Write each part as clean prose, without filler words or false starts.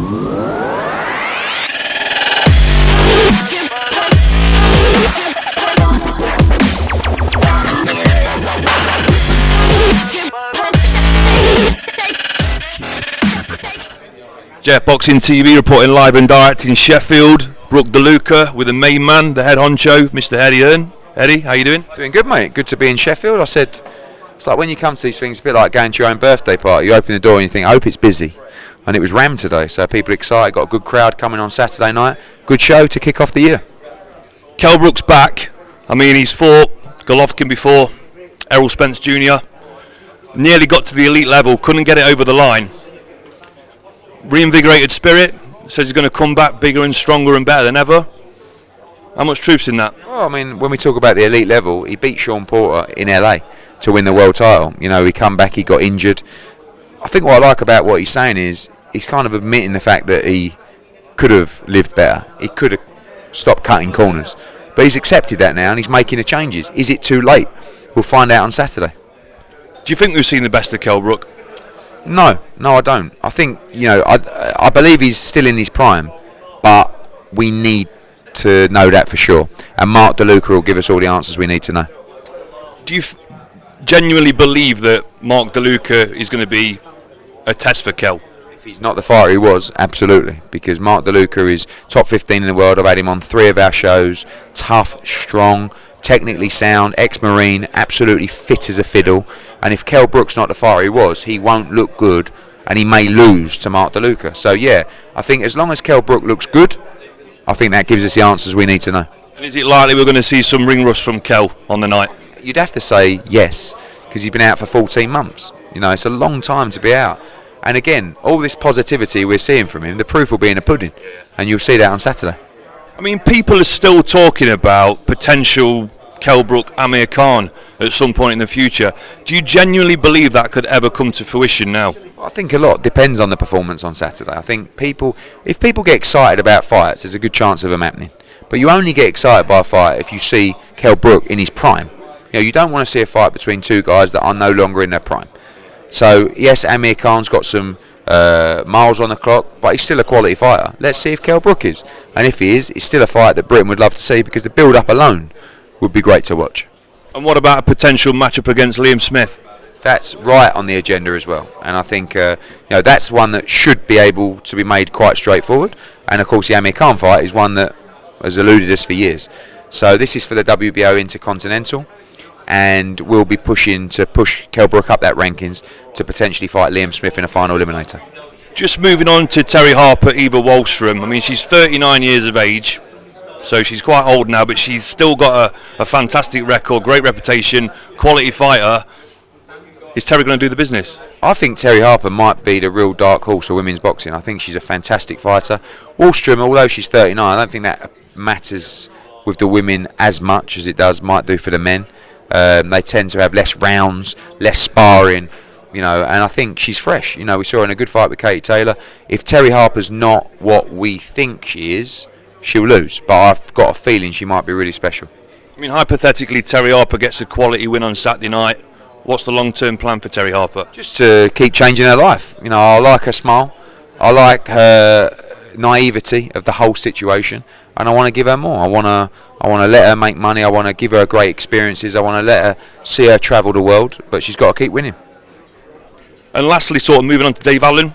Jeff Boxing TV reporting live and direct in Sheffield. Marc De Luca with the main man, the head honcho, Mr. Eddie Hearn. Eddie, how you doing? Doing good, mate. Good to be in Sheffield. I said, it's like when you come to these things, it's a bit like going to your own birthday party. You open the door and you think, I hope it's busy. And it was rammed today, so people are excited. Got a good crowd coming on Saturday night. Good show to kick off the year. Kell Brooks back. I mean, he's fought Golovkin before, Errol Spence Jr. Nearly got to the elite level, couldn't get it over the line. Reinvigorated spirit, says he's going to come back bigger and stronger and better than ever. How much truth's in that? Well, I mean, when we talk about the elite level, he beat Sean Porter in LA to win the world title. You know, he come back, he got injured. I think what I like about what he's saying is he's kind of admitting the fact that he could have lived better. He could have stopped cutting corners. But he's accepted that now and he's making the changes. Is it too late? We'll find out on Saturday. Do you think we've seen the best of Kell Brooks? No, I don't. I think, you know, I believe he's still in his prime, but we need to know that for sure. And Marc De Luca will give us all the answers we need to know. Do you genuinely believe that Marc De Luca is going to be a test for Kell? If he's not the fighter he was, absolutely. Because Marc De Luca is top 15 in the world. I've had him on 3 of our shows. Tough, strong, technically sound, ex-Marine, absolutely fit as a fiddle. And if Kell Brooks not the fighter he was, he won't look good and he may lose to Marc De Luca. So yeah, I think as long as Kell Brooks looks good, I think that gives us the answers we need to know. And is it likely we're going to see some ring rust from Kell on the night? You'd have to say yes, because he's been out for 14 months. You know, it's a long time to be out. And again, all this positivity we're seeing from him, the proof will be in the pudding. And you'll see that on Saturday. I mean, people are still talking about potential Kell Brooks, Amir Khan at some point in the future. Do you genuinely believe that could ever come to fruition now? I think a lot depends on the performance on Saturday. I think if people get excited about fights, there's a good chance of them happening. But you only get excited by a fight if you see Kell Brooks in his prime. You know, you don't want to see a fight between two guys that are no longer in their prime. So yes, Amir Khan's got some miles on the clock, but he's still a quality fighter. Let's see if Kell Brooks is. And if he is, it's still a fight that Britain would love to see, because the build-up alone would be great to watch. And what about a potential matchup against Liam Smith? That's right on the agenda as well, and I think you know, that's one that should be able to be made quite straightforward. And of course, the Amir Khan fight is one that has eluded us for years. So this is for the WBO Intercontinental, and we'll be pushing to push Kell Brooks up that rankings to potentially fight Liam Smith in a final eliminator. Just moving on to Terry Harper, Eva Wallström. I mean, she's 39 years of age. So she's quite old now, but she's still got a fantastic record, great reputation, quality fighter. Is Terry going to do the business? I think Terry Harper might be the real dark horse of women's boxing. I think she's a fantastic fighter. Wallström, although she's 39, I don't think that matters with the women as much as it might do for the men. They tend to have less rounds, less sparring, you know, and I think she's fresh. You know, we saw her in a good fight with Katie Taylor. If Terry Harper's not what we think she is, she'll lose, but I've got a feeling she might be really special. I mean, hypothetically, Terry Harper gets a quality win on Saturday night. What's the long-term plan for Terry Harper? Just to keep changing her life. You know, I like her smile. I like her naivety of the whole situation, and I want to give her more. I want to let her make money. I want to give her great experiences. I want to let her see her travel the world, but she's got to keep winning. And lastly, sort of moving on to Dave Allen.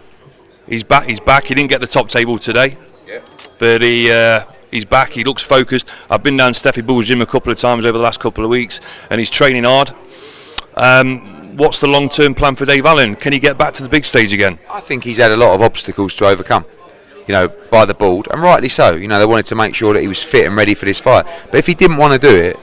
He's back. He didn't get the top table today. But he's back, he looks focused. I've been down Steffi Bull's gym a couple of times over the last couple of weeks, and he's training hard. What's the long-term plan for Dave Allen? Can he get back to the big stage again? I think he's had a lot of obstacles to overcome, you know, by the board, and rightly so. You know, they wanted to make sure that he was fit and ready for this fight. But if he didn't want to do it,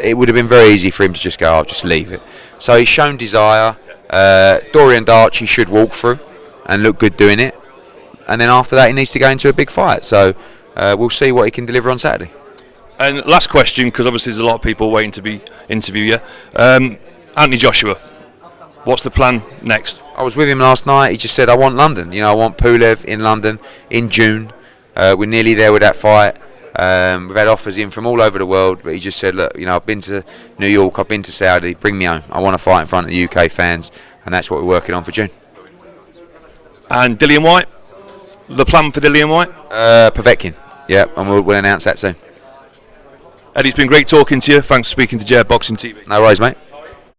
it would have been very easy for him to just go, I'll just leave it. So he's shown desire. Dorian Darch he should walk through and look good doing it. And then after that he needs to go into a big fight, so we'll see what he can deliver on Saturday. And last question, because obviously there's a lot of people waiting to interview you. Anthony Joshua, what's the plan next? I was with him last night. He just said, I want London. You know, I want Pulev in London in June. We're nearly there with that fight. We've had offers in from all over the world, but he just said, look, you know, I've been to New York, I've been to Saudi, bring me home. I want to fight in front of the UK fans, and that's what we're working on for June. And Dillian White? The plan for Dillian White? Povetkin. Yeah, and we'll announce that soon. Eddie, it's been great talking to you. Thanks for speaking to JR Boxing TV. No worries, mate.